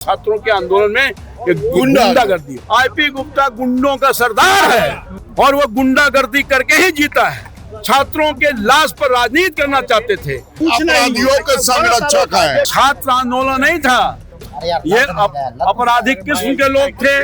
छात्रों के आंदोलन में गुंडागर्दी। आईपी गुप्ता गुंडों का सरदार है और वो गुंडागर्दी करके ही जीता है। छात्रों के लाश पर राजनीति करना चाहते थे। अपराधियों के संरक्षक है। छात्र आंदोलन नहीं था, ये आपराधिक किस्म के लोग थे,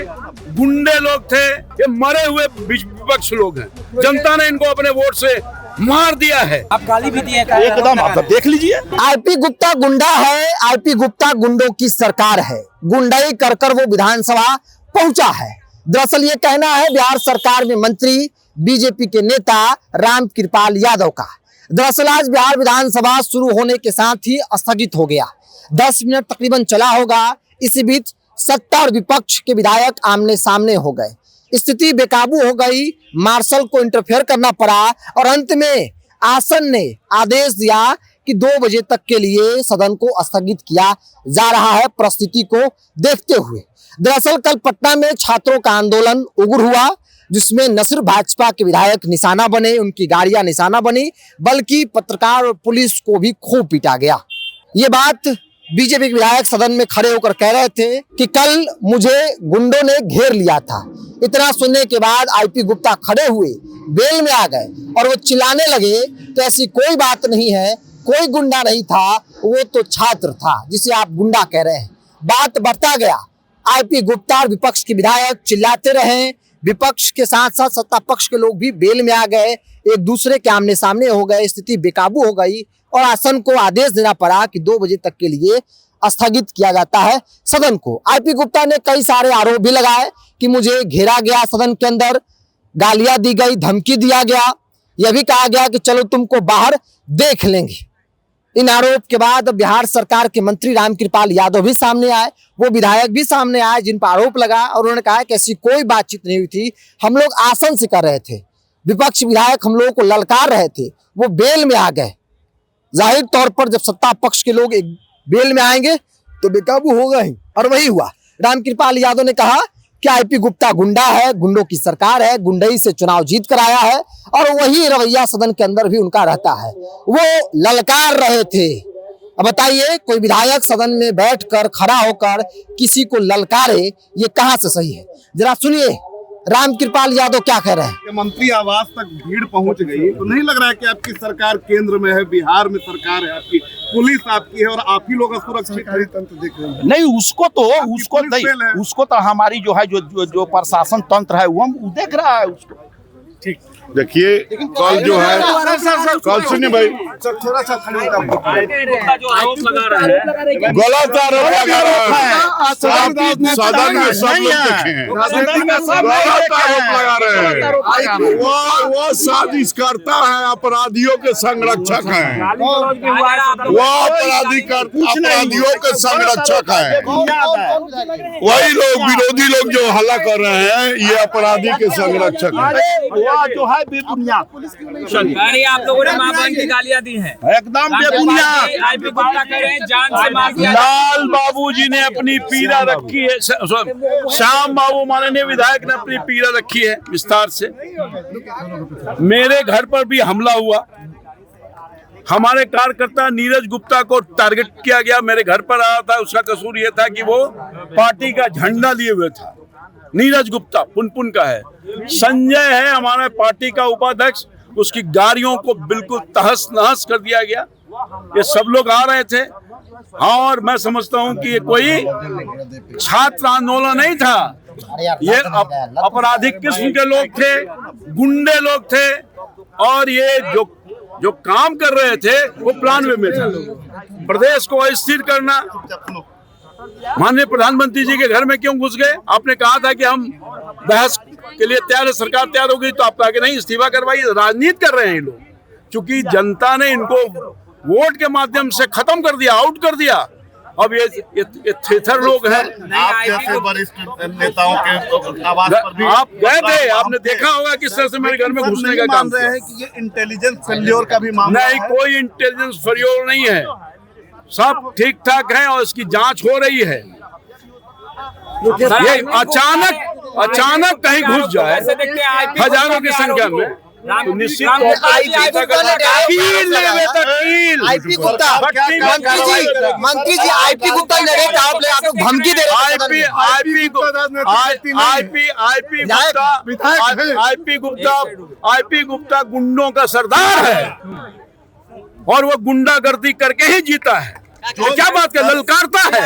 गुंडे लोग थे, ये मरे हुए विपक्ष लोग हैं। जनता ने इनको अपने वोट से मार दिया है। आप गाली भी दिए एकदम, आप देख लीजिए। आईपी गुप्ता गुंडा है, आईपी गुप्ता गुंडों की सरकार है। गुंडाई कर कर वो विधानसभा पहुंचा है। दरअसल ये कहना है बिहार सरकार में मंत्री बीजेपी के नेता रामकृपाल यादव का। दरअसल आज बिहार विधानसभा शुरू होने के साथ ही स्थगित हो गया। 10 मिनट तकरीबन चला होगा। इसी बीच सत्ता और विपक्ष के विधायक आमने सामने हो गए। स्थिति बेकाबू हो गई। मार्शल को इंटरफेयर करना पड़ा और अंत में आसन ने आदेश दिया कि 2 बजे तक के लिए सदन को स्थगित किया जा रहा है परिस्थिति को देखते हुए। दरअसल कल पटना में छात्रों का आंदोलन उग्र हुआ, जिसमें न सिर्फ भाजपा के विधायक निशाना बने, उनकी गाड़ियां निशाना बनी, बल्कि पत्रकार और पुलिस को भी खूब पीटा गया। ये बात बीजेपी के विधायक सदन में खड़े होकर कह रहे थे कि कल मुझे गुंडों ने घेर लिया था। इतना सुनने के बाद आईपी गुप्ता खड़े हुए, बेल में आ गए और वो चिल्लाने लगे कि ऐसी कोई बात नहीं है, कोई गुंडा नहीं था, वो तो छात्र था जिसे आप गुंडा कह रहे हैं। बात बढ़ता गया। आईपी गुप्ता और विपक्ष के विधायक चिल्लाते रहे। विपक्ष के साथ साथ सत्ता पक्ष के लोग भी बेल में आ गए, एक दूसरे के आमने सामने हो गए। स्थिति बेकाबू हो गई और आसन को आदेश देना पड़ा कि 2 बजे तक के लिए स्थगित किया जाता है सदन को। आईपी गुप्ता ने कई सारे आरोप भी लगाए कि मुझे घेरा गया, सदन के अंदर गालियां दी गई, धमकी दिया गया, यह भी कहा गया कि चलो तुमको बाहर देख लेंगे। इन आरोप के बाद बिहार सरकार के मंत्री रामकृपाल यादव भी सामने आए, वो विधायक भी सामने आए जिन पर आरोप लगा और उन्होंने कहा कि ऐसी कोई बातचीत नहीं हुई थी, हम लोग आसन से कर रहे थे। विपक्ष विधायक हम लोगों को ललकार रहे थे, वो बेल में आ गए। जाहिर तौर पर जब सत्ता पक्ष के लोग एक बेल में आएंगे तो बेकाबू होगा ही, और वही हुआ। रामकृपाल यादव ने कहा कि आईपी गुप्ता गुंडा है, गुंडों की सरकार है, गुंडई से चुनाव जीत कर आया है और वही रवैया सदन के अंदर भी उनका रहता है। वो ललकार रहे थे। अब बताइए, कोई विधायक सदन में बैठकर खड़ा होकर किसी को ललकारे, ये कहां से सही है? जरा सुनिए रामकृपाल यादव क्या कह रहे हैं। मंत्री आवास तक भीड़ पहुंच गई तो नहीं लग रहा है कि आपकी सरकार केंद्र में है, बिहार में सरकार है, आपकी पुलिस आपकी है और आप ही लोग सुरक्षित तंत्र देख रहे हैं? नहीं, उसको तो हमारी जो है जो प्रशासन तंत्र है वो देख रहा है उसको। ठीक, देखिए कल जो है, कल सुनिए भाई, थोड़ा सा गलत आरोप लगा रहा है। सदन में सब लोग देखे हैं, गलत आरोप लगा रहे हैं। वो साजिश करता है, अपराधियों के संरक्षक हैं, वो अपराधियों के संरक्षक हैं। वही लोग, विरोधी लोग जो हल्ला कर रहे हैं, ये अपराधी के संरक्षक हैं। जो है बेबुनियाद। आप लोगों ने मां बहन की गालियां दी हैं, एकदम बेबुनियाद। आईपी गुप्ता कह रहे हैं जान से मार दिया। लाल बाबू जी ने अपनी पीड़ा रखी है, श्याम बाबू माननीय विधायक ने अपनी पीड़ा रखी है विस्तार से। मेरे घर पर भी हमला हुआ, हमारे कार्यकर्ता नीरज गुप्ता को टारगेट किया गया, मेरे घर पर आया था। उसका कसूर यह था कि वो पार्टी का झंडा लिए हुए था। नीरज गुप्ता पुनपुन का है। संजय है हमारा पार्टी का उपाध्यक्ष, उसकी गाड़ियों को बिल्कुल तहस नहस कर दिया गया। ये सब लोग आ रहे थे और मैं समझता हूं कि ये कोई छात्र आंदोलन नहीं था, ये आपराधिक किस्म के लोग थे, गुंडे लोग थे और ये जो काम कर रहे थे वो प्लान में था, प्रदेश को अस्थिर करना। माननीय प्रधानमंत्री जी के घर में क्यों घुस गए? आपने कहा था कि हम बहस के लिए तैयार है, सरकार तैयार हो गई तो आप कहा कि नहीं, इस्तीफा करवाइए। राजनीति कर रहे हैं ये लोग, क्योंकि जनता ने इनको वोट के माध्यम से खत्म कर दिया, आउट कर दिया। अब ये थेथर लोग हैं। आप जैसे वरिष्ठ नेताओं के आवास पर भी आप गए थे, आपने देखा होगा किस तरह से मेरे घर में घुसने का काम रहे हैं कि ये इंटेलिजेंस फेल्योर का भी मामला नहीं, कोई इंटेलिजेंस फेल्योर नहीं है, सब ठीक ठाक है और इसकी जांच हो रही है। ये अचानक कहीं घुस जाए हजारों की संख्या में, तो निश्चित तौर पर आईपी गुप्ता मंत्री जी आईपी गुप्ता डायरेक्ट आप लोग धमकी दे रहे हैं। आईपी गुप्ता गुंडों का सरदार है और वो गुंडागर्दी करके ही जीता है। तो क्या बात कर ललकारता है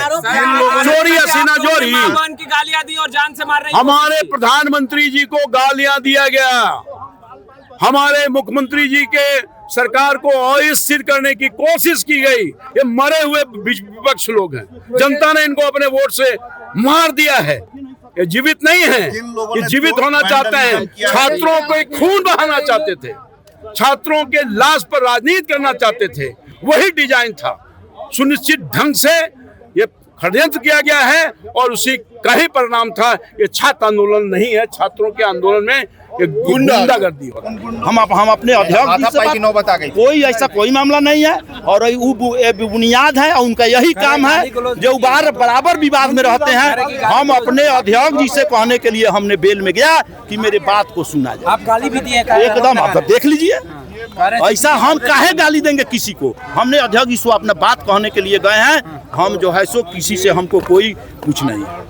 चोरी हसीना जोरी। भगवान की गालियां दी और जान से मार रहे हैं। हमारे प्रधानमंत्री जी को गालियां दिया गया, हमारे मुख्यमंत्री जी के सरकार को अस्थिर करने की कोशिश की गई। ये मरे हुए विपक्ष लोग हैं, जनता ने इनको अपने वोट से मार दिया है। ये जीवित नहीं है, ये जीवित होना चाहते हैं। छात्रों को खून बहाना चाहते थे, छात्रों के लाश पर राजनीति करना चाहते थे, वही डिजाइन था। सुनिश्चित ढंग से ये षड्यंत्र किया गया है और उसी का ही परिणाम था। ये छात्र आंदोलन नहीं है, छात्रों के आंदोलन में ये गुंडागर्दी हो रहा है। हम अपने अध्यक्ष जी से बात कोई ऐसा कोई मामला नहीं है और ये बुनियाद है और उनका यही काम है जो बराबर विवाद में रहते हैं। हम अपने अध्यक्ष जी से कहने के लिए हमने बेल में गया कि मेरे बात को सुना जाए। आप गाली भी दिए एकदम आप देख लीजिए, ऐसा हम काहे गाली देंगे किसी को। हमने अध्यक्ष जी से अपना बात कहने के लिए गए हैं, हम जो है सो किसी से हमको कोई कुछ नहीं है।